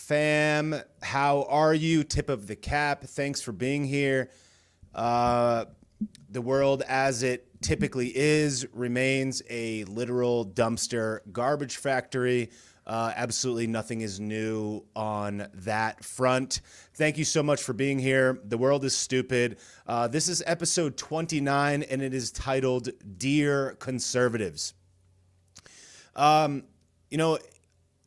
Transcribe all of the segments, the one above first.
fam? How are you? Tip of the cap. Thanks for being here. The world as it typically is remains a literal dumpster garbage factory. Absolutely nothing is new on that front. Thank you so much for being here. The world is stupid. This is episode 29, and it is titled Dear Conservatives.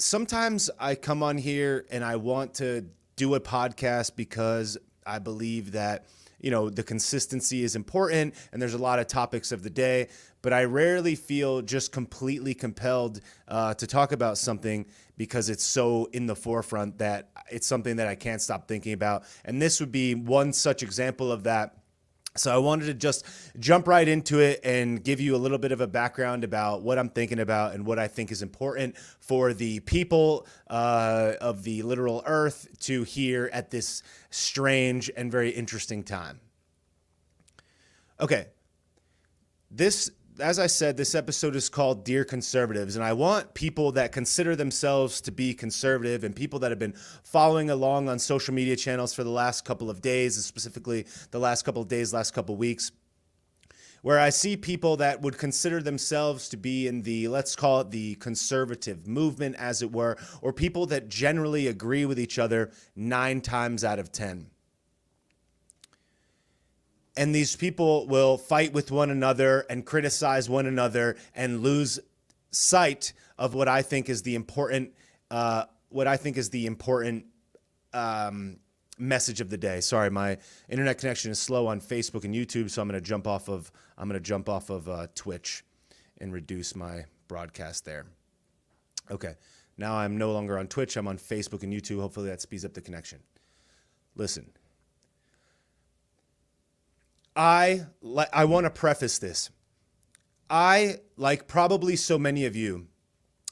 Sometimes I come on here and I want to do a podcast because I believe that, the consistency is important and there's a lot of topics of the day, but I rarely feel just completely compelled to talk about something because it's so in the forefront that it's something that I can't stop thinking about. And this would be one such example of that. So I wanted to just jump right into it and give you a little bit of a background about what I'm thinking about and what I think is important for the people of the literal earth to hear at this strange and very interesting time. Okay. As I said, this episode is called Dear Conservatives, and I want people that consider themselves to be conservative and people that have been following along on social media channels for the last couple of days, and specifically the last couple of days, last couple of weeks, where I see people that would consider themselves to be in the, let's call it the conservative movement, as it were, or people that generally agree with each other 9 times out of 10. And these people will fight with one another and criticize one another and lose sight of what I think is the important, message of the day. Sorry, my internet connection is slow on Facebook and YouTube, so I'm going to jump off of Twitch and reduce my broadcast there. Okay, now I'm no longer on Twitch. I'm on Facebook and YouTube. Hopefully that speeds up the connection. Listen. I want to preface this. I, like probably so many of you,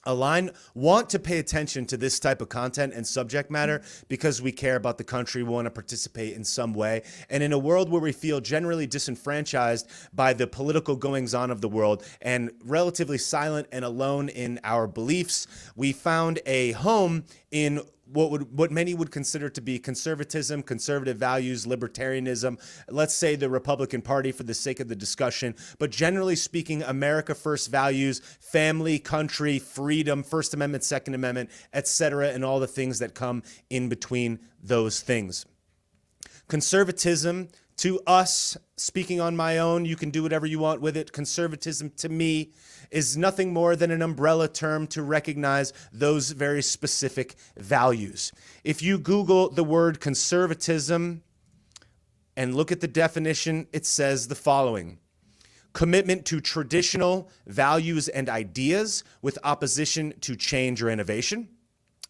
want to pay attention to this type of content and subject matter because we care about the country, we want to participate in some way. And in a world where we feel generally disenfranchised by the political goings-on of the world and relatively silent and alone in our beliefs, we found a home in what many would consider to be conservatism, conservative values, libertarianism, let's say the Republican Party for the sake of the discussion, but generally speaking, America First values, family, country, freedom, First Amendment, Second Amendment, etc., and all the things that come in between those things. Conservatism, to us, speaking on my own, you can do whatever you want with it. Conservatism, to me, is nothing more than an umbrella term to recognize those very specific values. If you Google the word conservatism and look at the definition, it says the following: commitment to traditional values and ideas with opposition to change or innovation.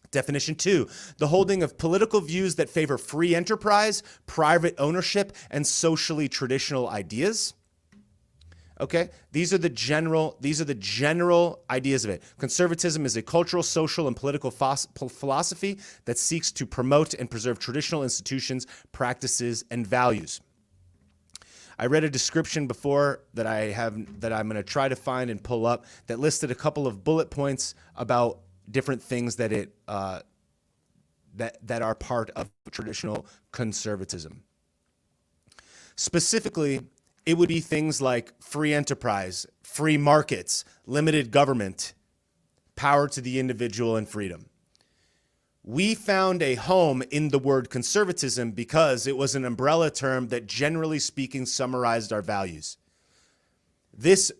Definition 2, the holding of political views that favor free enterprise, private ownership, and socially traditional ideas. Okay, these are the general ideas of it. Conservatism is a cultural, social, and political philosophy that seeks to promote and preserve traditional institutions, practices, and values. I read a description before that I'm going to try to find and pull up that listed a couple of bullet points about different things that that are part of traditional conservatism. Specifically, it would be things like free enterprise, free markets, limited government, power to the individual, and freedom. We found a home in the word conservatism because it was an umbrella term that, generally speaking, summarized our values. This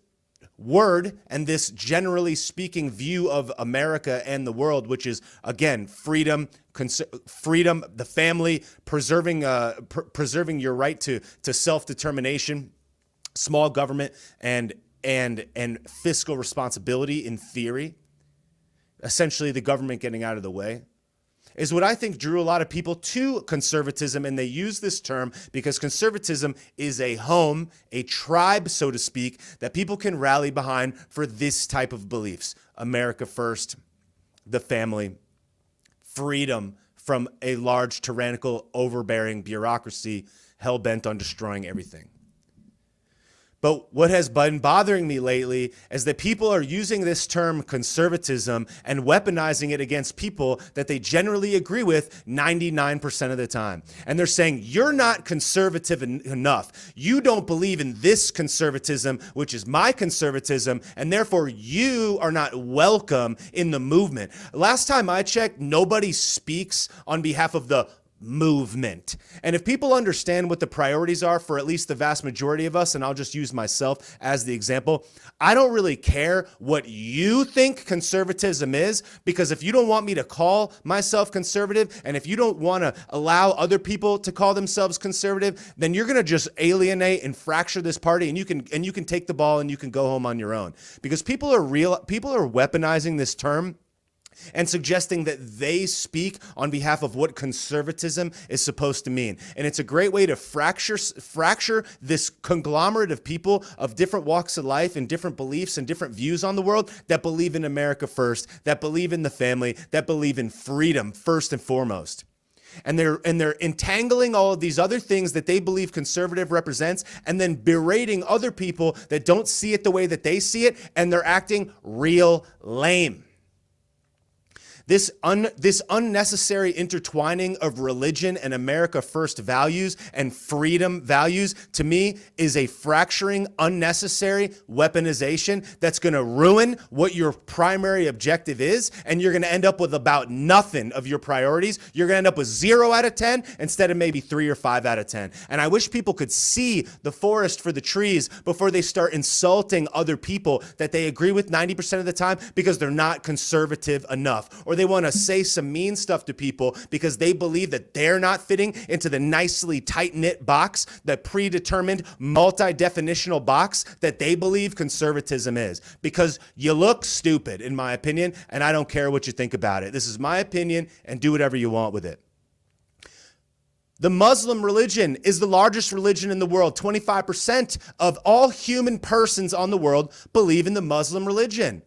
word and this generally speaking view of America and the world, which is, again, freedom, the family, preserving your right to self-determination, small government, and fiscal responsibility in theory, essentially the government getting out of the way, is what I think drew a lot of people to conservatism. And they use this term because conservatism is a home, a tribe, so to speak, that people can rally behind for this type of beliefs. America first, the family, freedom from a large, tyrannical, overbearing bureaucracy hell-bent on destroying everything. But what has been bothering me lately is that people are using this term conservatism and weaponizing it against people that they generally agree with 99% of the time. And they're saying, you're not conservative enough. You don't believe in this conservatism, which is my conservatism, and therefore you are not welcome in the movement. Last time I checked, nobody speaks on behalf of the movement. And if people understand what the priorities are for at least the vast majority of us, and I'll just use myself as the example, I don't really care what you think conservatism is, because if you don't want me to call myself conservative, and if you don't want to allow other people to call themselves conservative, then you're going to just alienate and fracture this party, and you can take the ball and you can go home on your own. Because people are weaponizing this term and suggesting that they speak on behalf of what conservatism is supposed to mean. And it's a great way to fracture this conglomerate of people of different walks of life and different beliefs and different views on the world that believe in America first, that believe in the family, that believe in freedom first and foremost. And they're entangling all of these other things that they believe conservative represents, and then berating other people that don't see it the way that they see it, and they're acting real lame. This unnecessary intertwining of religion and America first values and freedom values, to me, is a fracturing, unnecessary weaponization that's going to ruin what your primary objective is, and you're going to end up with about nothing of your priorities. You're going to end up with 0 out of 10 instead of maybe 3 or 5 out of 10. And I wish people could see the forest for the trees before they start insulting other people that they agree with 90% of the time because they're not conservative enough, or they want to say some mean stuff to people because they believe that they're not fitting into the nicely tight-knit box, the predetermined multi-definitional box that they believe conservatism is. Because you look stupid, in my opinion, and I don't care what you think about it. This is my opinion, and do whatever you want with it. The Muslim religion is the largest religion in the world. 25% of all human persons on the world believe in the Muslim religion.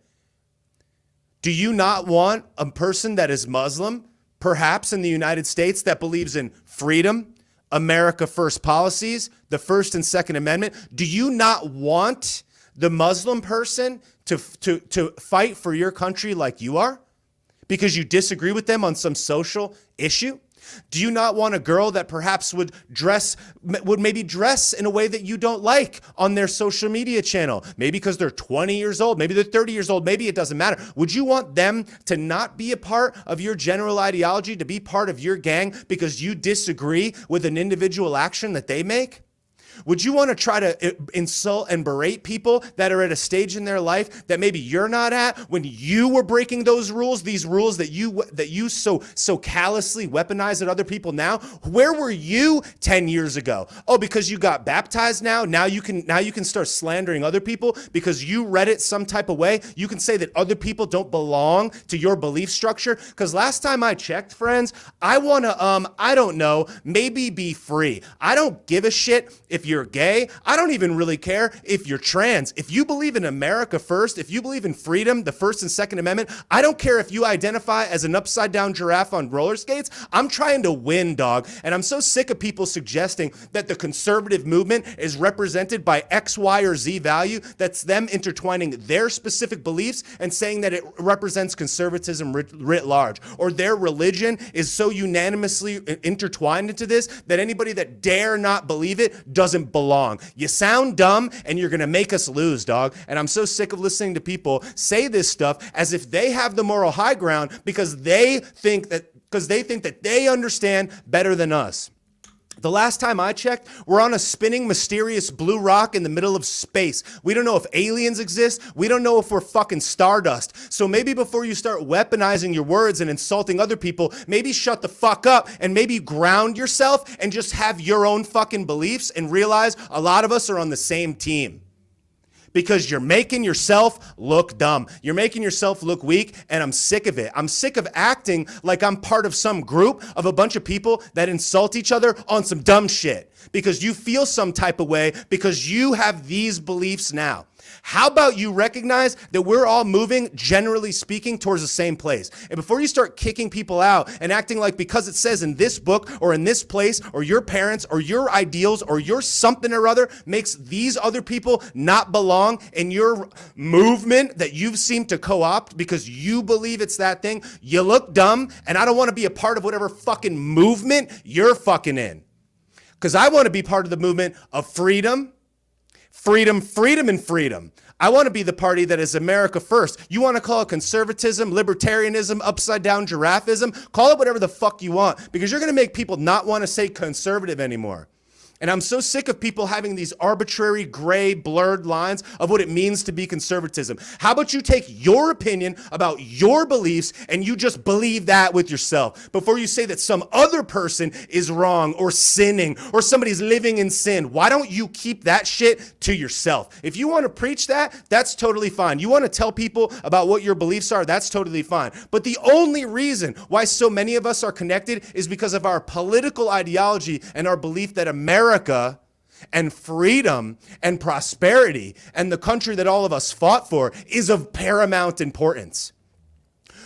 Do you not want a person that is Muslim, perhaps in the United States, that believes in freedom, America first policies, the First and Second Amendment? Do you not want the Muslim person to fight for your country like you are because you disagree with them on some social issue? Do you not want a girl that perhaps would maybe dress in a way that you don't like on their social media channel? Maybe because they're 20 years old, maybe they're 30 years old, maybe it doesn't matter. Would you want them to not be a part of your general ideology, to be part of your gang because you disagree with an individual action that they make? Would you want to try to insult and berate people that are at a stage in their life that maybe you're not at when you were breaking those rules, these rules that you so callously weaponize at other people now? Where were you 10 years ago? Oh, because you got baptized now? Now you can start slandering other people because you read it some type of way? You can say that other people don't belong to your belief structure? Because last time I checked, friends, I want to, I don't know, maybe be free. I don't give a shit if you're gay. I don't even really care if you're trans. If you believe in America first, if you believe in freedom, the First and Second Amendment, I don't care if you identify as an upside down giraffe on roller skates. I'm trying to win, dog. And I'm so sick of people suggesting that the conservative movement is represented by X, Y, or Z value. That's them intertwining their specific beliefs and saying that it represents conservatism writ large, or their religion is so unanimously intertwined into this that anybody that dare not believe it doesn't belong. You sound dumb, and you're going to make us lose, dog. And I'm so sick of listening to people say this stuff as if they have the moral high ground because they think that they understand better than us. The last time I checked, we're on a spinning, mysterious blue rock in the middle of space. We don't know if aliens exist. We don't know if we're fucking stardust. So maybe before you start weaponizing your words and insulting other people, maybe shut the fuck up and maybe ground yourself and just have your own fucking beliefs and realize a lot of us are on the same team. Because you're making yourself look dumb. You're making yourself look weak, and I'm sick of it. I'm sick of acting like I'm part of some group of a bunch of people that insult each other on some dumb shit because you feel some type of way because you have these beliefs now. How about you recognize that we're all moving, generally speaking, towards the same place? And before you start kicking people out and acting like because it says in this book or in this place or your parents or your ideals or your something or other makes these other people not belong in your movement that you've seemed to co-opt because you believe it's that thing, you look dumb, and I don't want to be a part of whatever fucking movement you're fucking in. Because I want to be part of the movement of freedom, freedom, freedom, and freedom. I want to be the party that is America first. You want to call it conservatism, libertarianism, upside down giraffism? Call it whatever the fuck you want, because you're going to make people not want to say conservative anymore. And I'm so sick of people having these arbitrary, gray, blurred lines of what it means to be conservatism. How about you take your opinion about your beliefs and you just believe that with yourself before you say that some other person is wrong or sinning or somebody's living in sin? Why don't you keep that shit to yourself? If you want to preach that, that's totally fine. You want to tell people about what your beliefs are, that's totally fine. But the only reason why so many of us are connected is because of our political ideology and our belief that America and freedom and prosperity and the country that all of us fought for is of paramount importance.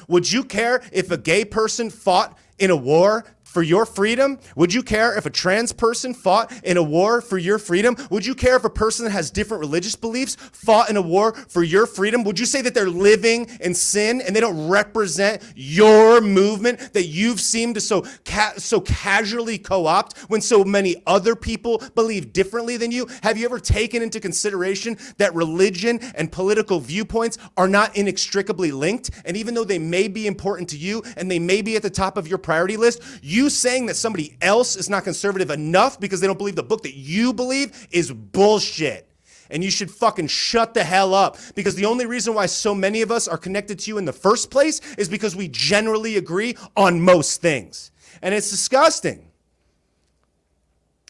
Would you care if a gay person fought in a war for your freedom? Would you care if a trans person fought in a war for your freedom? Would you care if a person that has different religious beliefs fought in a war for your freedom? Would you say that they're living in sin and they don't represent your movement that you've seemed to so casually co-opt when so many other people believe differently than you? Have you ever taken into consideration that religion and political viewpoints are not inextricably linked? And even though they may be important to you and they may be at the top of your priority list, you saying that somebody else is not conservative enough because they don't believe the book that you believe is bullshit. And you should fucking shut the hell up, because the only reason why so many of us are connected to you in the first place is because we generally agree on most things. And it's disgusting.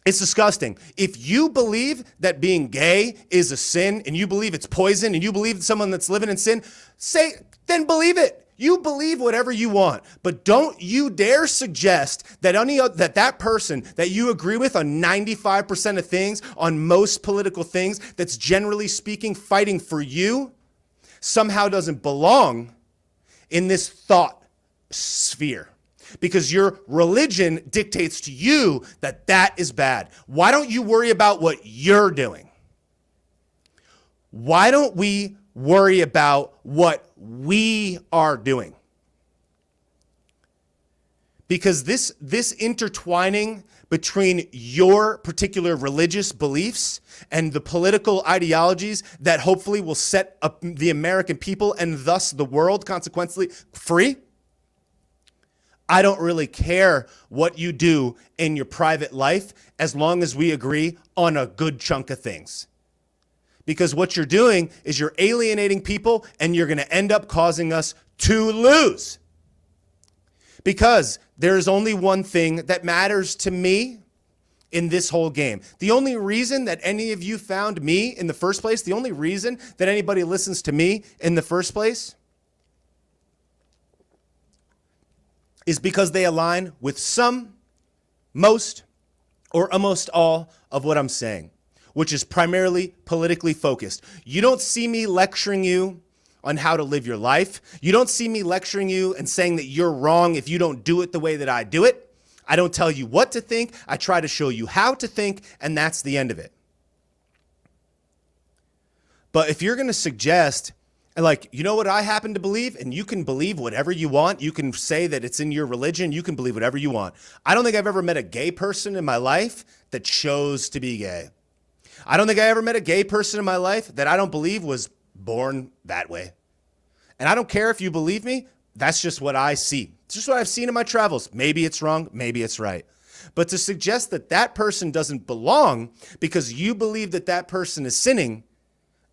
It's disgusting. If you believe that being gay is a sin and you believe it's poison and you believe someone that's living in sin, then believe it. You believe whatever you want, but don't you dare suggest that that person that you agree with on 95% of things, on most political things, that's generally speaking fighting for you, somehow doesn't belong in this thought sphere. Because your religion dictates to you that that is bad. Why don't you worry about what you're doing? Why don't we worry about what we are doing? Because this intertwining between your particular religious beliefs and the political ideologies that hopefully will set up the American people and thus the world consequently free, I don't really care what you do in your private life as long as we agree on a good chunk of things. Because what you're doing is you're alienating people and you're going to end up causing us to lose. Because there's only one thing that matters to me in this whole game. The only reason that any of you found me in the first place, the only reason that anybody listens to me in the first place is because they align with some, most, or almost all of what I'm saying, which is primarily politically focused. You don't see me lecturing you on how to live your life. You don't see me lecturing you and saying that you're wrong if you don't do it the way that I do it. I don't tell you what to think. I try to show you how to think, and that's the end of it. But if you're going to suggest, like, you know what I happen to believe, and you can believe whatever you want. You can say that it's in your religion. You can believe whatever you want. I don't think I've ever met a gay person in my life that chose to be gay. I don't think I ever met a gay person in my life that I don't believe was born that way. And I don't care if you believe me. That's just what I see. It's just what I've seen in my travels. Maybe it's wrong. Maybe it's right. But to suggest that that person doesn't belong because you believe that that person is sinning,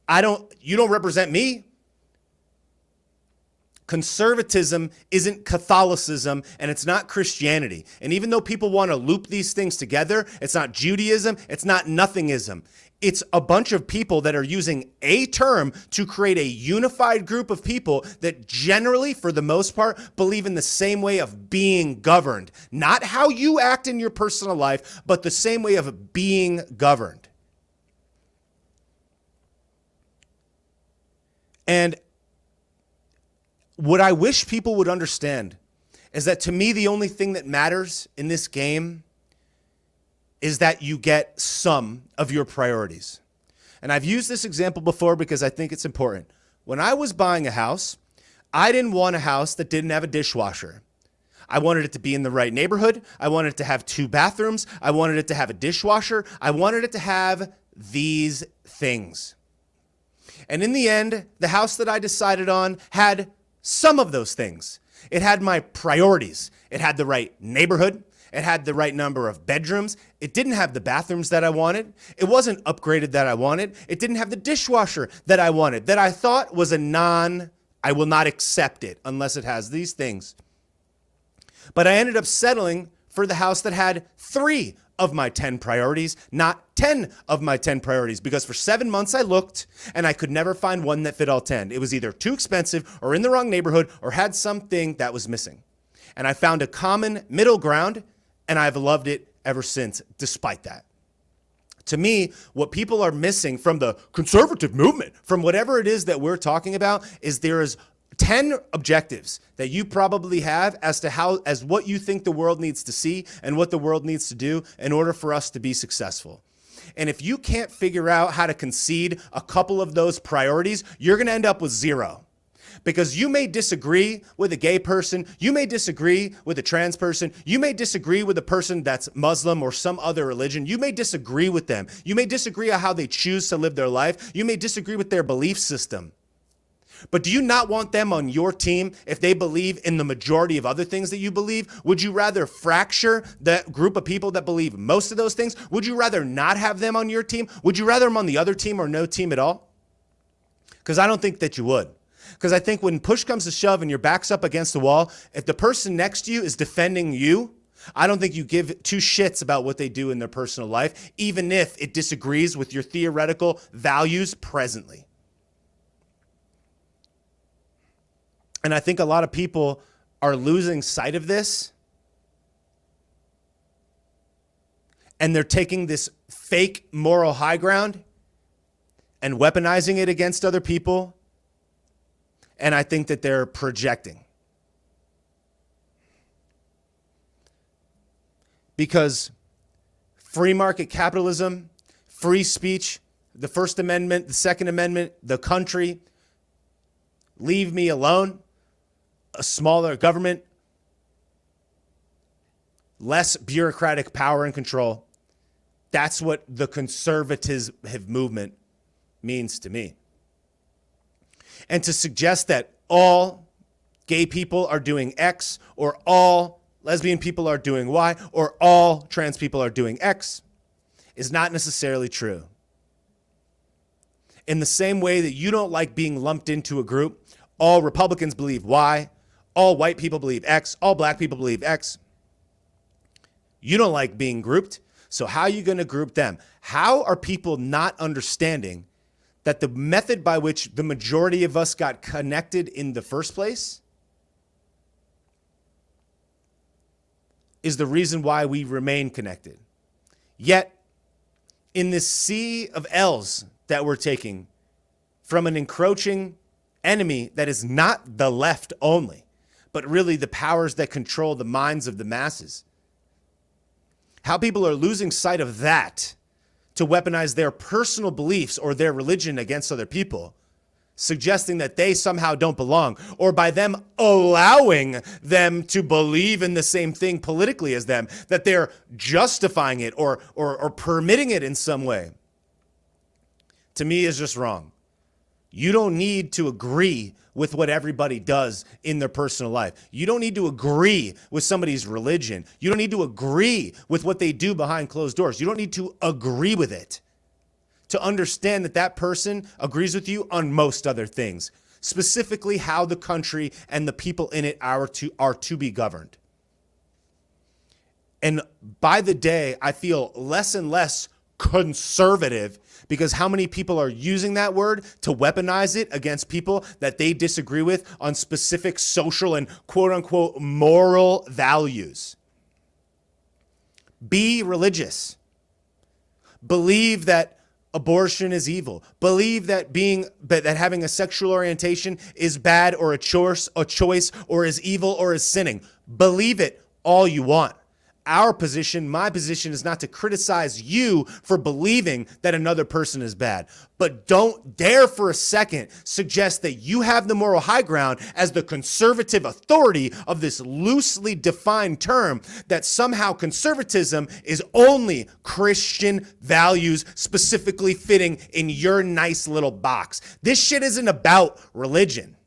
you don't represent me. Conservatism isn't Catholicism, and it's not Christianity. And even though people want to loop these things together, it's not Judaism, it's not nothingism. It's a bunch of people that are using a term to create a unified group of people that generally, for the most part, believe in the same way of being governed. Not how you act in your personal life, but the same way of being governed. And what I wish people would understand is that, to me, the only thing that matters in this game is that you get some of your priorities. And I've used this example before because I think it's important. When I was buying a house, I didn't want a house that didn't have a dishwasher. I wanted it to be in the right neighborhood. I wanted it to have 2 bathrooms. I wanted it to have a dishwasher. I wanted it to have these things. And in the end, the house that I decided on had some of those things. It had my priorities. It had the right neighborhood. It had the right number of bedrooms. It didn't have the bathrooms that I wanted. It wasn't upgraded that I wanted. It didn't have the dishwasher that I wanted, that I thought was I will not accept it unless it has these things. But I ended up settling for the house that had 3 of my 10 priorities, not 10 of my 10 priorities, because for 7 months I looked and I could never find one that fit all 10. It was either too expensive or in the wrong neighborhood or had something that was missing. And I found a common middle ground, and I've loved it ever since, despite that. To me, what people are missing from the conservative movement, from whatever it is that we're talking about, is there is 10 objectives that you probably have as what you think the world needs to see and what the world needs to do in order for us to be successful. And if you can't figure out how to concede a couple of those priorities, you're going to end up with 0. Because you may disagree with a gay person, you may disagree with a trans person, you may disagree with a person that's Muslim or some other religion, you may disagree with them, you may disagree on how they choose to live their life, you may disagree with their belief system. But do you not want them on your team if they believe in the majority of other things that you believe? Would you rather fracture that group of people that believe most of those things? Would you rather not have them on your team? Would you rather them on the other team or no team at all? Because I don't think that you would. Because I think when push comes to shove and your back's up against the wall, if the person next to you is defending you, I don't think you give 2 shits about what they do in their personal life, even if it disagrees with your theoretical values presently. And I think a lot of people are losing sight of this. And they're taking this fake moral high ground and weaponizing it against other people. And I think that they're projecting. Because free market capitalism, free speech, the First Amendment, the Second Amendment, the country, leave me alone, a smaller government, less bureaucratic power and control. That's what the conservatism movement means to me. And to suggest that all gay people are doing X, or all lesbian people are doing Y, or all trans people are doing X is not necessarily true. In the same way that you don't like being lumped into a group, all Republicans believe Y, all white people believe X, all black people believe X. You don't like being grouped, so how are you going to group them? How are people not understanding that the method by which the majority of us got connected in the first place is the reason why we remain connected? Yet, in this sea of L's that we're taking from an encroaching enemy that is not the left only, but really the powers that control the minds of the masses, how people are losing sight of that to weaponize their personal beliefs or their religion against other people, suggesting that they somehow don't belong, or by them allowing them to believe in the same thing politically as them, that they're justifying it or permitting it in some way, to me is just wrong. You don't need to agree with what everybody does in their personal life. You don't need to agree with somebody's religion. You don't need to agree with what they do behind closed doors. You don't need to agree with it to understand that that person agrees with you on most other things, specifically how the country and the people in it are to be governed. And by the day, I feel less and less conservative, because how many people are using that word to weaponize it against people that they disagree with on specific social and quote unquote moral values. Be religious. Believe that abortion is evil. Believe that having a sexual orientation is bad or a choice or is evil or is sinning. Believe it all you want. My position is not to criticize you for believing that another person is bad, but don't dare for a second suggest that you have the moral high ground as the conservative authority of this loosely defined term, that somehow conservatism is only Christian values specifically fitting in your nice little box. This shit isn't about religion.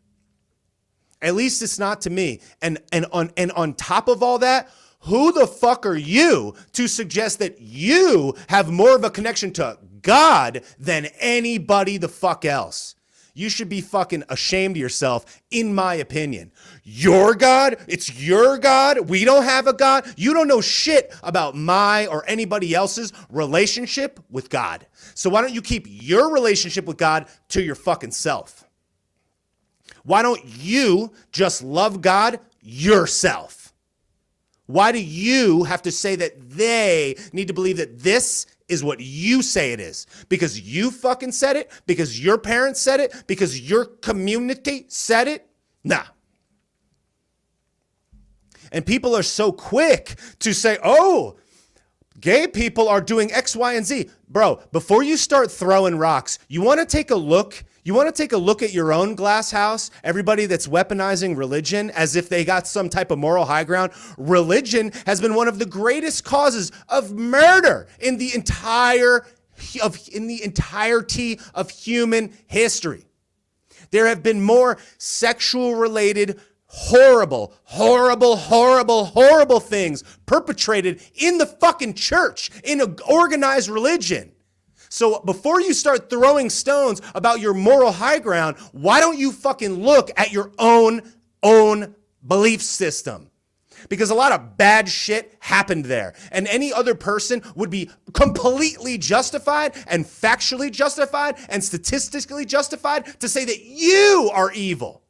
At least it's not to me. And on top of all that, who the fuck are you to suggest that you have more of a connection to God than anybody the fuck else? You should be fucking ashamed of yourself, in my opinion. Your God? It's your God? We don't have a God? You don't know shit about my or anybody else's relationship with God. So why don't you keep your relationship with God to your fucking self? Why don't you just love God yourself? Why do you have to say that they need to believe that this is what you say it is? Because you fucking said it? Because your parents said it? Because your community said it? Nah. And people are so quick to say, oh, gay people are doing X, Y, and Z. Bro, before you start throwing rocks, you want to take a look at your own glass house? Everybody that's weaponizing religion as if they got some type of moral high ground. Religion has been one of the greatest causes of murder in the entirety of human history. There have been more sexual related horrible things perpetrated in the fucking church, in an organized religion. So before you start throwing stones about your moral high ground, why don't you fucking look at your own belief system? Because a lot of bad shit happened there. And any other person would be completely justified and factually justified and statistically justified to say that you are evil.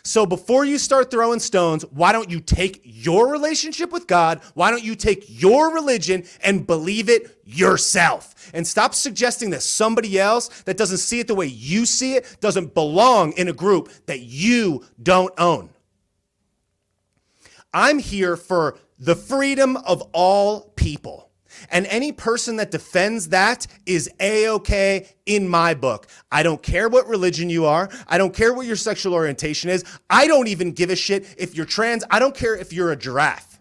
So before you start throwing stones, why don't you take your relationship with God? Why don't you take your religion and believe it yourself? And stop suggesting that somebody else that doesn't see it the way you see it doesn't belong in a group that you don't own. I'm here for the freedom of all people. And any person that defends that is A-okay in my book. I don't care what religion you are. I don't care what your sexual orientation is. I don't even give a shit if you're trans. I don't care if you're a giraffe.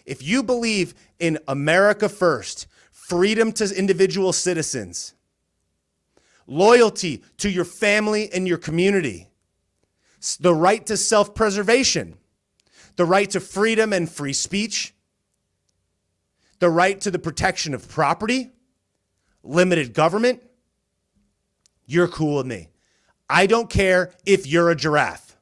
If you believe in America first, freedom to individual citizens, loyalty to your family and your community, the right to self-preservation, the right to freedom and free speech, the right to the protection of property, limited government, you're cool with me. I don't care if you're a giraffe.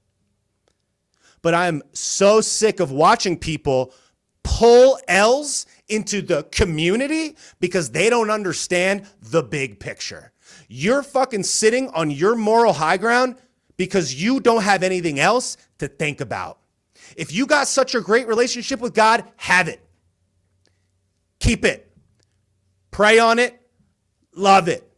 But I'm so sick of watching people pull L's into the community because they don't understand the big picture. You're fucking sitting on your moral high ground because you don't have anything else to think about. If you got such a great relationship with God, have it. Keep it. Pray on it. Love it.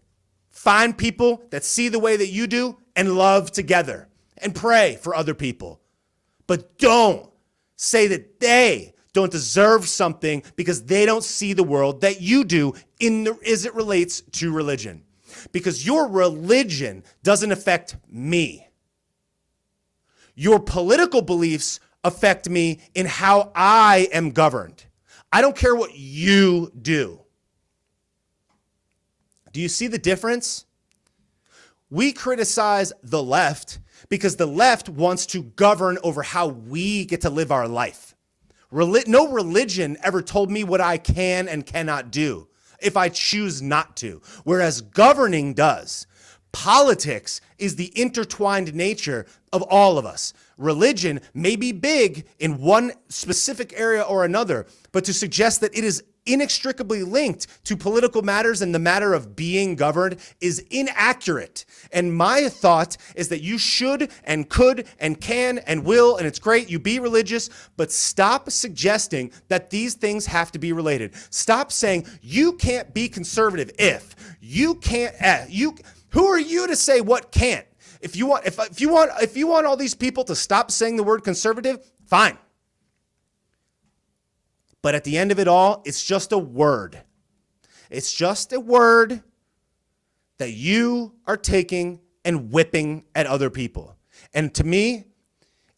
Find people that see the way that you do and love together and pray for other people. But don't say that they don't deserve something because they don't see the world that you do as it relates to religion. Because your religion doesn't affect me. Your political beliefs affect me in how I am governed. I don't care what you do. Do you see the difference? We criticize the left because the left wants to govern over how we get to live our life. No religion ever told me what I can and cannot do if I choose not to, whereas governing does. Politics is the intertwined nature of all of us. Religion may be big in one specific area or another, but to suggest that it is inextricably linked to political matters and the matter of being governed is inaccurate. And my thought is that you should and could and can and will, and it's great, you be religious, but stop suggesting that these things have to be related. Stop saying you can't be conservative if you can't. Who are you to say what can't? If you want all these people to stop saying the word conservative, fine. But at the end of it all, it's just a word. It's just a word that you are taking and whipping at other people. And to me,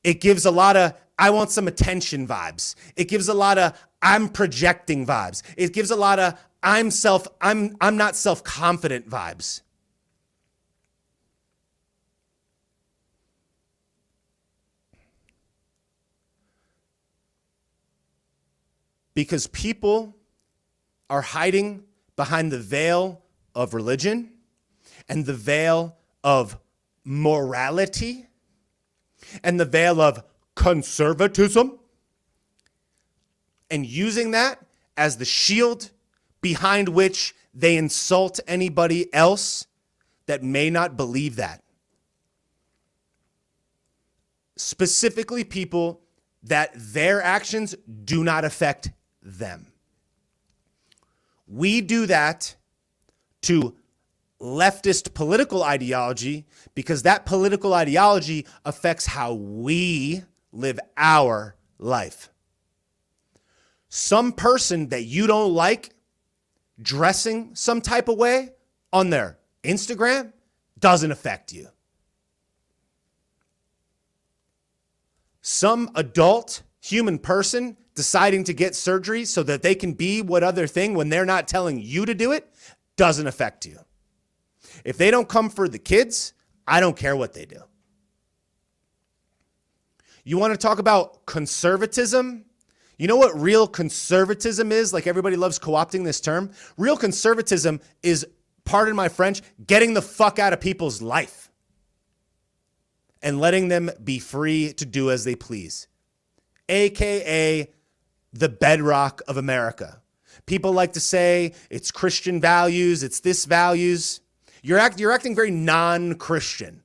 it gives a lot of, I want some attention vibes. It gives a lot of, I'm projecting vibes. It gives a lot of, I'm not self-confident vibes. Because people are hiding behind the veil of religion and the veil of morality and the veil of conservatism and using that as the shield behind which they insult anybody else that may not believe that. Specifically people that their actions do not affect them. We do that to leftist political ideology because that political ideology affects how we live our life. Some person that you don't like dressing some type of way on their Instagram doesn't affect you. Some adult human person deciding to get surgery so that they can be what other thing when they're not telling you to do it doesn't affect you. If they don't come for the kids, I don't care what they do. You want to talk about conservatism? You know what real conservatism is? Like everybody loves co-opting this term. Real conservatism is, pardon my French, getting the fuck out of people's life and letting them be free to do as they please. AKA the bedrock of America. People like to say it's Christian values, it's this values. You're acting very non-Christian.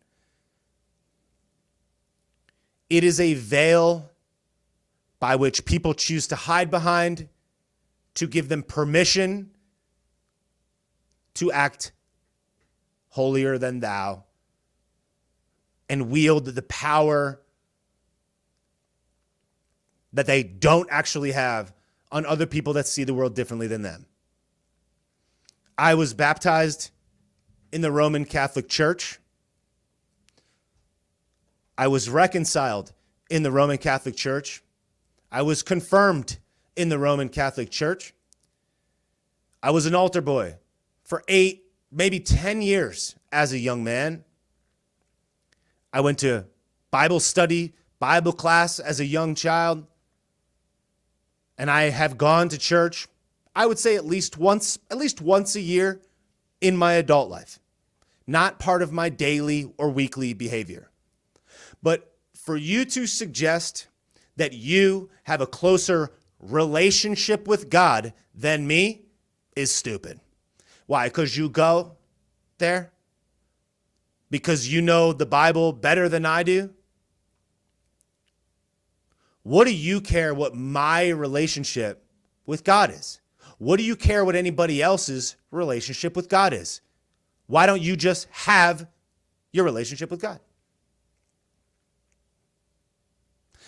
It is a veil by which people choose to hide behind to give them permission to act holier than thou and wield the power that they don't actually have on other people that see the world differently than them. I was baptized in the Roman Catholic Church. I was reconciled in the Roman Catholic Church. I was confirmed in the Roman Catholic Church. I was an altar boy for 8, maybe 10 years as a young man. I went to Bible study, Bible class as a young child. And I have gone to church, I would say at least once a year in my adult life. Not part of my daily or weekly behavior. But for you to suggest that you have a closer relationship with God than me is stupid. Why? Because you go there? Because you know the Bible better than I do? What do you care what my relationship with God is? What do you care what anybody else's relationship with God is? Why don't you just have your relationship with God?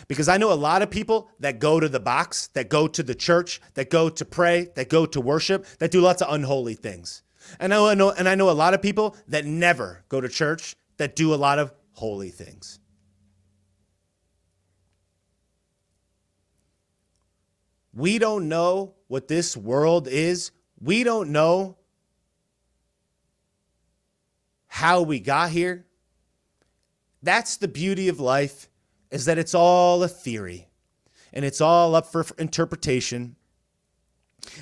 Because I know a lot of people that go to the box, that go to the church, that go to pray, that go to worship, that do lots of unholy things. And I know a lot of people that never go to church, that do a lot of holy things. We don't know what this world is. We don't know how we got here. That's the beauty of life, is that it's all a theory and it's all up for interpretation.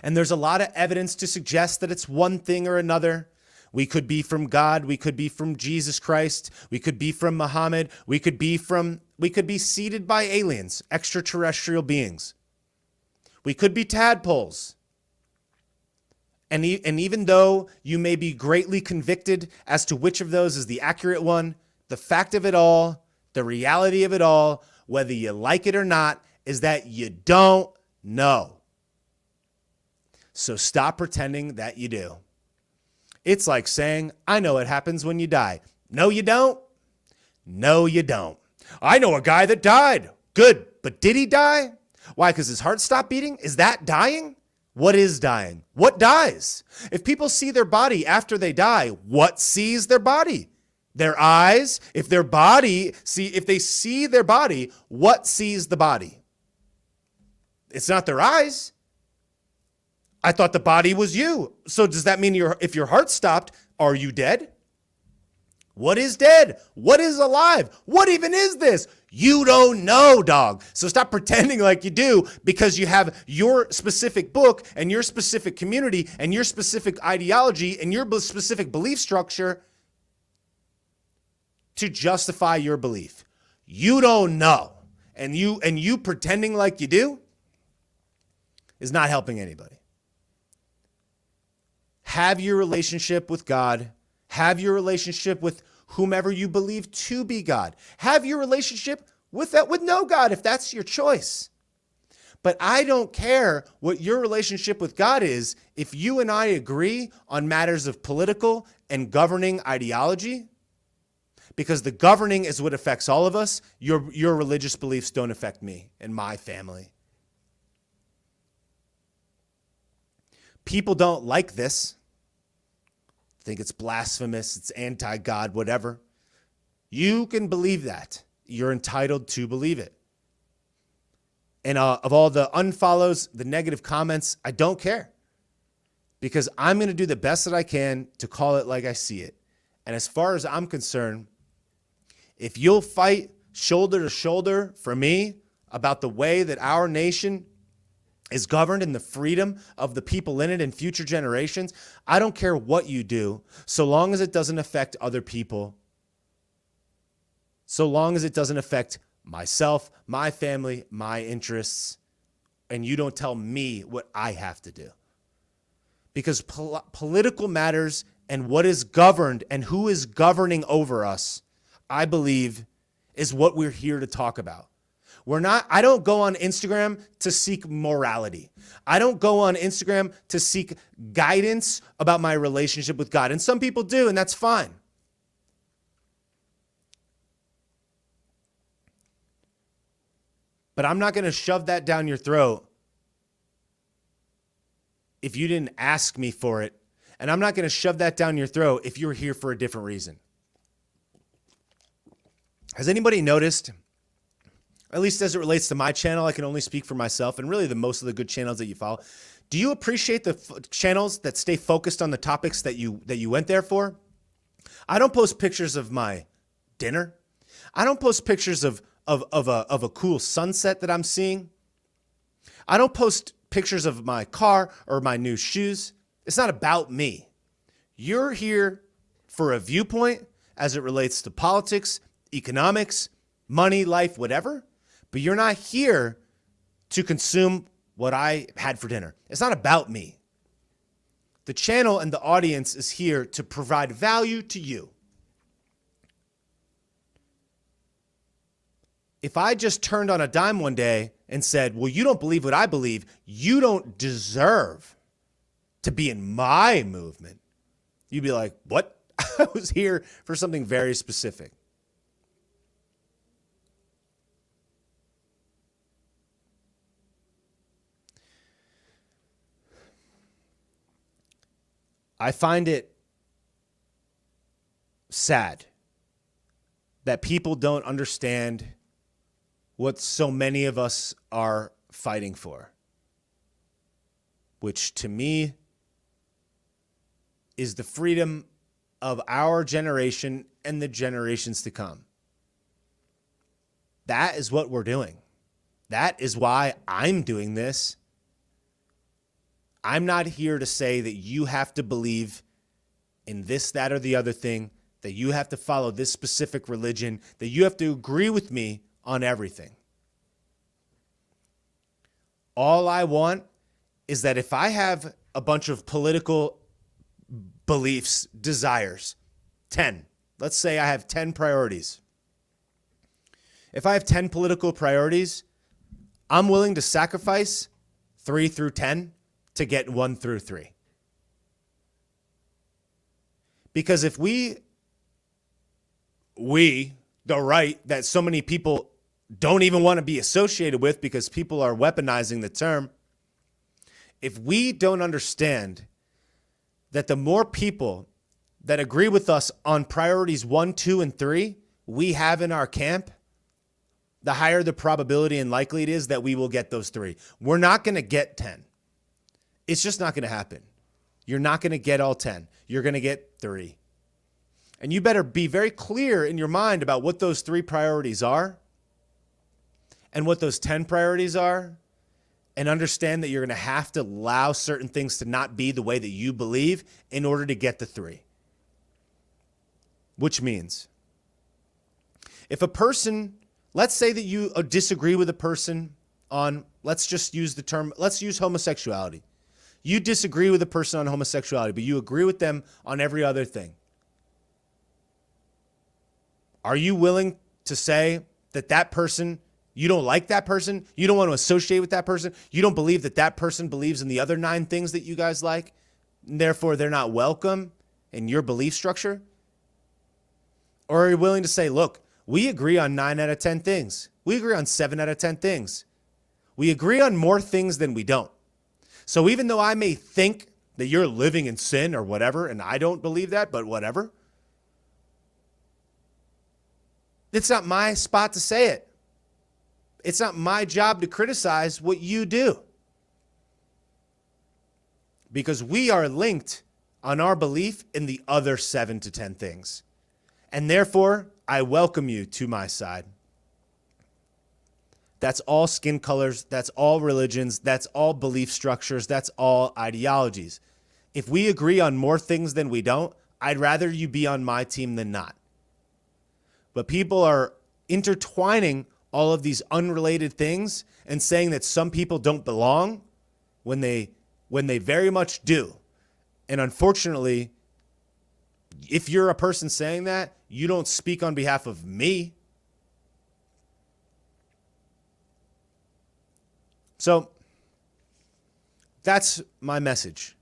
And there's a lot of evidence to suggest that it's one thing or another. We could be from God. We could be from Jesus Christ. We could be from Muhammad. We could be seeded by aliens, extraterrestrial beings. We could be tadpoles. And even though you may be greatly convicted as to which of those is the accurate one, the fact of it all, the reality of it all, whether you like it or not, is that you don't know. So stop pretending that you do. It's like saying, I know what happens when you die. No, you don't. No, you don't. I know a guy that died. Good. But did he die? Why? Because his heart stopped beating? Is that dying? What is dying? What dies? If people see their body after they die, what sees their body? Their eyes. If they see their body, what sees the body? It's not their eyes. I thought the body was you. So does that mean if your heart stopped, are you dead? What is dead? What is alive? What even is this? You don't know, dog. So stop pretending like you do because you have your specific book and your specific community and your specific ideology and your specific belief structure to justify your belief. You don't know. And you pretending like you do is not helping anybody. Have your relationship with God. Have your relationship with whomever you believe to be God. Have your relationship with no God if that's your choice. But I don't care what your relationship with God is if you and I agree on matters of political and governing ideology, because the governing is what affects all of us. Your religious beliefs don't affect me and my family. People don't like this. Think it's blasphemous, it's anti-God, whatever. You can believe that. You're entitled to believe it. And of all the unfollows, the negative comments, I don't care. Because I'm going to do the best that I can to call it like I see it. And as far as I'm concerned, if you'll fight shoulder to shoulder for me about the way that our nation is governed and the freedom of the people in it and future generations, I don't care what you do, so long as it doesn't affect other people, so long as it doesn't affect myself, my family, my interests, and you don't tell me what I have to do. Because political matters and what is governed and who is governing over us, I believe, is what we're here to talk about. I don't go on Instagram to seek morality. I don't go on Instagram to seek guidance about my relationship with God. And some people do, and that's fine. But I'm not going to shove that down your throat if you didn't ask me for it. And I'm not going to shove that down your throat if you're here for a different reason. Has anybody noticed, at least as it relates to my channel, I can only speak for myself and really most of the good channels that you follow. Do you appreciate the channels that stay focused on the topics that you went there for? I don't post pictures of my dinner. I don't post pictures of a cool sunset that I'm seeing. I don't post pictures of my car or my new shoes. It's not about me. You're here for a viewpoint as it relates to politics, economics, money, life, whatever. But you're not here to consume what I had for dinner. It's not about me. The channel and the audience is here to provide value to you. If I just turned on a dime one day and said, well, you don't believe what I believe, you don't deserve to be in my movement, you'd be like, what? I was here for something very specific. I find it sad that people don't understand what so many of us are fighting for, which to me is the freedom of our generation and the generations to come. That is what we're doing. That is why I'm doing this. I'm not here to say that you have to believe in this, that, or the other thing, that you have to follow this specific religion, that you have to agree with me on everything. All I want is that if I have a bunch of political beliefs, desires. 10. Let's say I have 10 priorities. If I have 10 political priorities, I'm willing to sacrifice 3 through 10 to get 1 through 3. Because if we, the right, that so many people don't even want to be associated with because people are weaponizing the term, if we don't understand that the more people that agree with us on priorities 1, 2, and 3 we have in our camp, the higher the probability and likely it is that we will get those 3. We're not going to get 10. It's just not going to happen. You're not going to get all 10. You're going to get 3. And you better be very clear in your mind about what those 3 priorities are and what those 10 priorities are, and understand that you're going to have to allow certain things to not be the way that you believe in order to get the 3. Which means if a person, let's say that you disagree with a person on, let's just use the term, let's use homosexuality. You disagree with a person on homosexuality, but you agree with them on every other thing. Are you willing to say that that person, you don't like that person, you don't want to associate with that person, you don't believe that that person believes in the other 9 things that you guys like, and therefore they're not welcome in your belief structure? Or are you willing to say, look, we agree on 9 out of 10 things. We agree on 7 out of 10 things. We agree on more things than we don't. So even though I may think that you're living in sin or whatever, and I don't believe that, but whatever, it's not my spot to say it. It's not my job to criticize what you do. Because we are linked on our belief in the other 7 to 10 things. And therefore, I welcome you to my side. That's all skin colors. That's all religions. That's all belief structures. That's all ideologies. If we agree on more things than we don't, I'd rather you be on my team than not. But people are intertwining all of these unrelated things and saying that some people don't belong when they very much do. And unfortunately, if you're a person saying that, you don't speak on behalf of me. So that's my message.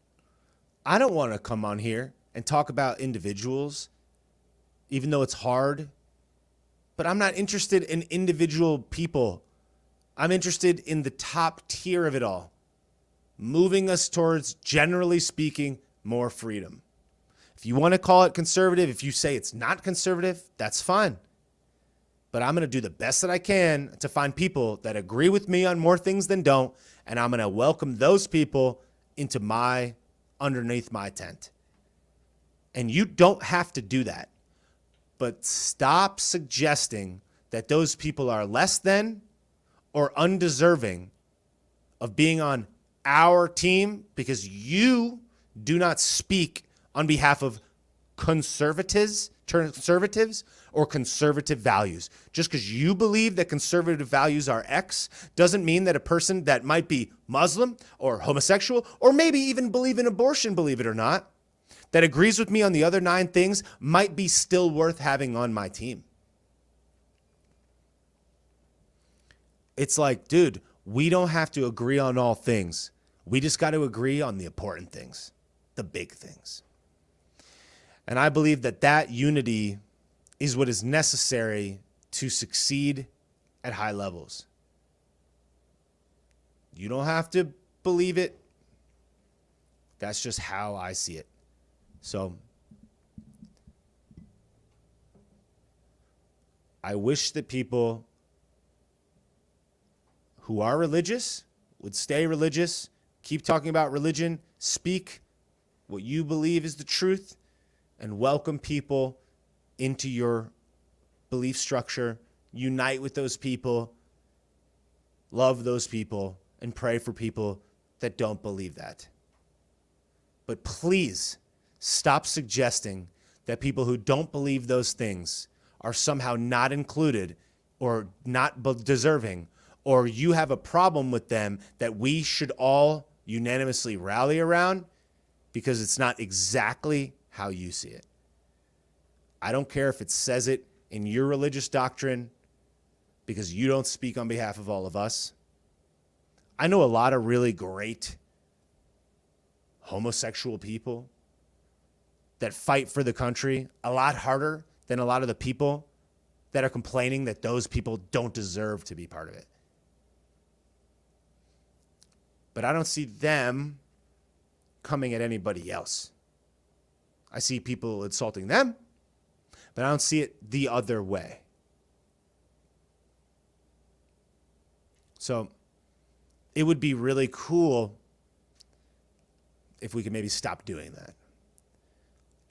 I don't want to come on here and talk about individuals, even though it's hard. But I'm not interested in individual people. I'm interested in the top tier of it all, moving us towards, generally speaking, more freedom. If you want to call it conservative, if you say it's not conservative, that's fine. But I'm going to do the best that I can to find people that agree with me on more things than don't, and I'm going to welcome those people into underneath my tent. And you don't have to do that. But stop suggesting that those people are less than or undeserving of being on our team because you do not speak on behalf of conservatives or conservative values. Just because you believe that conservative values are X doesn't mean that a person that might be Muslim or homosexual or maybe even believe in abortion, believe it or not, that agrees with me on the other 9 things might be still worth having on my team. It's like, dude, we don't have to agree on all things. We just got to agree on the important things, the big things. And I believe that that unity is what is necessary to succeed at high levels. You don't have to believe it. That's just how I see it. So I wish that people who are religious would stay religious, keep talking about religion, speak what you believe is the truth, and welcome people into your belief structure. Unite with those people, love those people, and pray for people that don't believe that. But please stop suggesting that people who don't believe those things are somehow not included or not deserving, or you have a problem with them that we should all unanimously rally around because it's not exactly how you see it. I don't care if it says it in your religious doctrine because you don't speak on behalf of all of us. I know a lot of really great homosexual people that fight for the country a lot harder than a lot of the people that are complaining that those people don't deserve to be part of it. But I don't see them coming at anybody else. I see people insulting them, but I don't see it the other way. So it would be really cool if we could maybe stop doing that.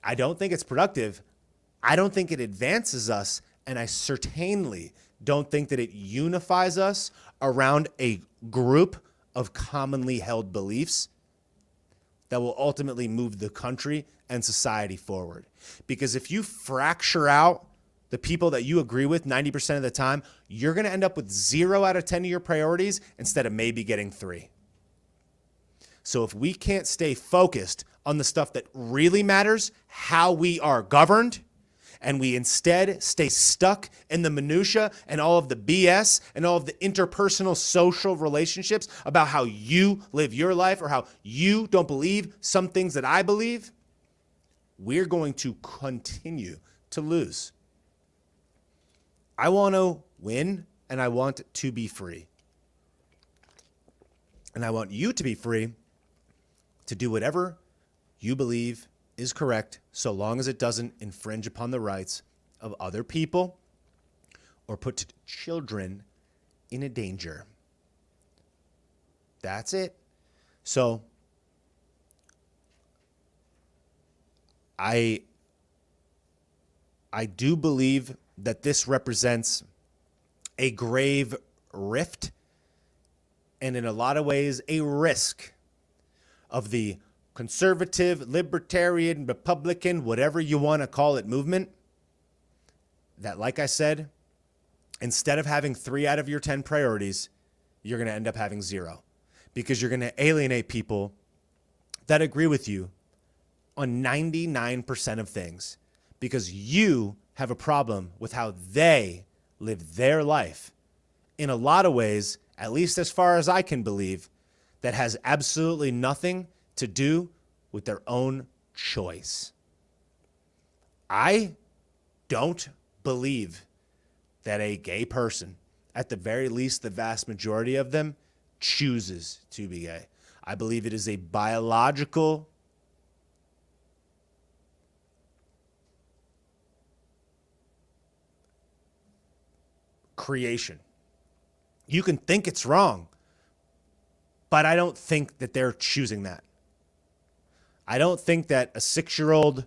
I don't think it's productive. I don't think it advances us. And I certainly don't think that it unifies us around a group of commonly held beliefs that will ultimately move the country and society forward. Because if you fracture out the people that you agree with 90% of the time, you're going to end up with 0 out of 10 of your priorities instead of maybe getting 3. So if we can't stay focused on the stuff that really matters, how we are governed, and we instead stay stuck in the minutia and all of the BS and all of the interpersonal social relationships about how you live your life or how you don't believe some things that I believe, we're going to continue to lose. I want to win, and I want to be free. And I want you to be free to do whatever you believe is correct, so long as it doesn't infringe upon the rights of other people or put children in a danger. That's it. So I do believe that this represents a grave rift and in a lot of ways a risk of the conservative, libertarian, Republican, whatever you want to call it, movement that, like I said, instead of having 3 out of your 10 priorities, you're going to end up having 0 because you're going to alienate people that agree with you on 99% of things because you have a problem with how they live their life in a lot of ways, at least as far as I can believe, that has absolutely nothing to do with their own choice. I don't believe that a gay person, at the very least the vast majority of them, chooses to be gay. I believe it is a biological creation. You can think it's wrong, but I don't think that they're choosing that. I don't think that a 6-year-old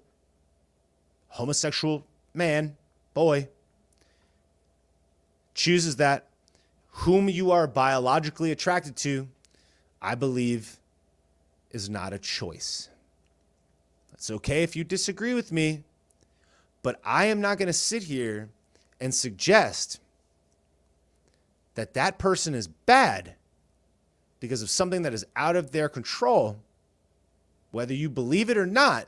homosexual man, boy, chooses that. Whom you are biologically attracted to, I believe, is not a choice. It's okay if you disagree with me, but I am not going to sit here and suggest that that person is bad because of something that is out of their control. Whether you believe it or not,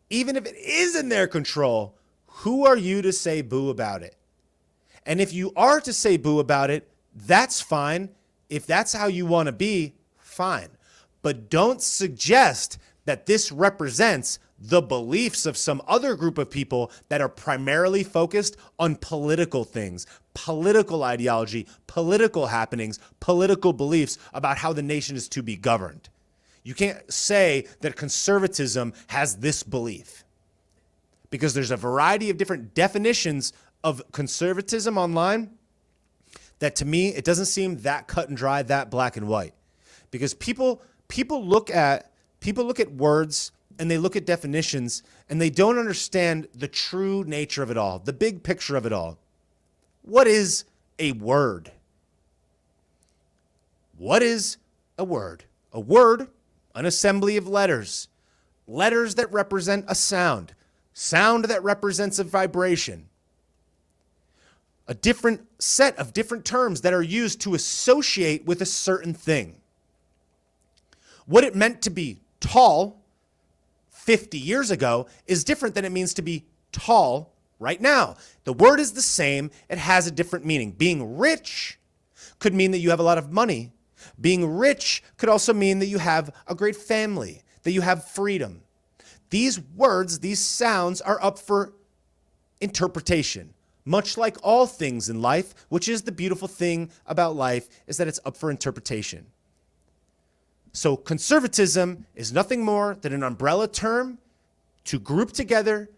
even if it is in their control, who are you to say boo about it? And if you are to say boo about it, that's fine. If that's how you want to be, fine. But don't suggest that this represents the beliefs of some other group of people that are primarily focused on political things, political ideology, political happenings, political beliefs about how the nation is to be governed. You can't say that conservatism has this belief because there's a variety of different definitions of conservatism online that to me, it doesn't seem that cut and dry, that black and white, because people look at words and they look at definitions and they don't understand the true nature of it all, the big picture of it all. What is a word? What is a word? A word, an assembly of letters, letters that represent a sound, sound that represents a vibration, a different set of different terms that are used to associate with a certain thing. What it meant to be tall 50 years ago is different than it means to be tall right now. The word is the same. It has a different meaning. Being rich could mean that you have a lot of money. Being rich could also mean that you have a great family, that you have freedom. These words, these sounds are up for interpretation, much like all things in life, which is the beautiful thing about life, is that it's up for interpretation. So conservatism is nothing more than an umbrella term to group together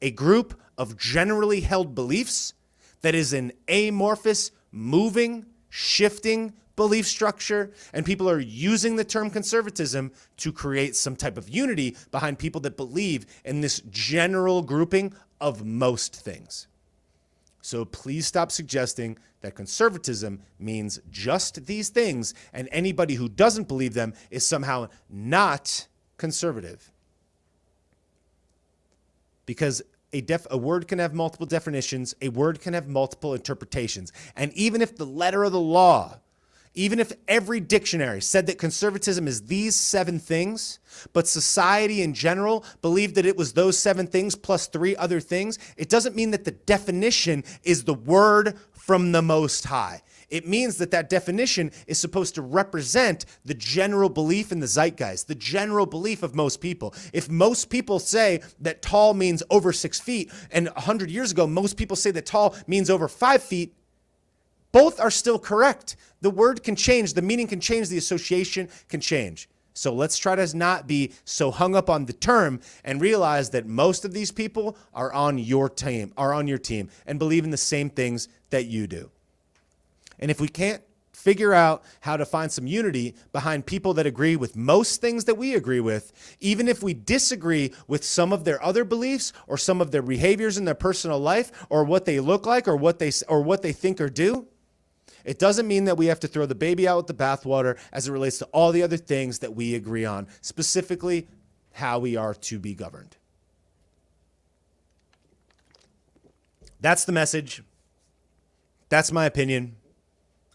a group of generally held beliefs that is an amorphous, moving, shifting belief structure, and people are using the term conservatism to create some type of unity behind people that believe in this general grouping of most things. So please stop suggesting that conservatism means just these things, and anybody who doesn't believe them is somehow not conservative. Because a word can have multiple definitions, a word can have multiple interpretations. And even if the letter of the law, even if every dictionary said that conservatism is these 7 things, but society in general believed that it was those 7 things plus 3 other things, it doesn't mean that the definition is the word from the Most High. It means that that definition is supposed to represent the general belief in the zeitgeist, the general belief of most people. If most people say that tall means over 6 feet, and 100 years ago, most people say that tall means over 5 feet, both are still correct. The word can change, the meaning can change, the association can change. So let's try to not be so hung up on the term and realize that most of these people are on your team, and believe in the same things that you do. And if we can't figure out how to find some unity behind people that agree with most things that we agree with, even if we disagree with some of their other beliefs or some of their behaviors in their personal life or what they look like or what they think or do, it doesn't mean that we have to throw the baby out with the bathwater as it relates to all the other things that we agree on, specifically how we are to be governed. That's the message. That's my opinion.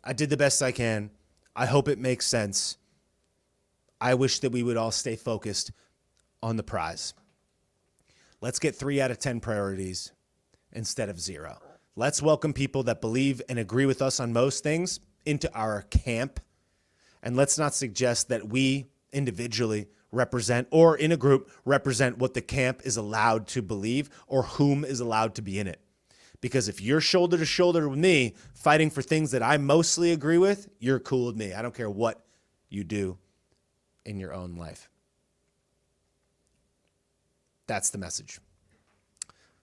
I did the best I can. I hope it makes sense. I wish that we would all stay focused on the prize. Let's get 3 out of 10 priorities instead of 0. Let's welcome people that believe and agree with us on most things into our camp. And let's not suggest that we individually represent or in a group represent what the camp is allowed to believe or whom is allowed to be in it. Because if you're shoulder to shoulder with me fighting for things that I mostly agree with, you're cool with me. I don't care what you do in your own life. That's the message.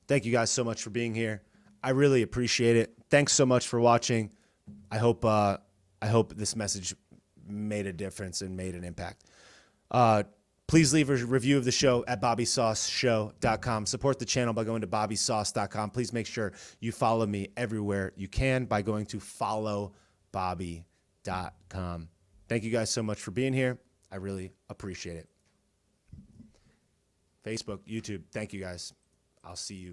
Thank you guys so much for being here. I really appreciate it. Thanks so much for watching. I hope this message made a difference and made an impact. Please leave a review of the show at bobbysauceshow.com. Support the channel by going to bobbysauce.com. Please make sure you follow me everywhere you can by going to followbobby.com. Thank you guys so much for being here. I really appreciate it. Facebook, YouTube, thank you guys. I'll see you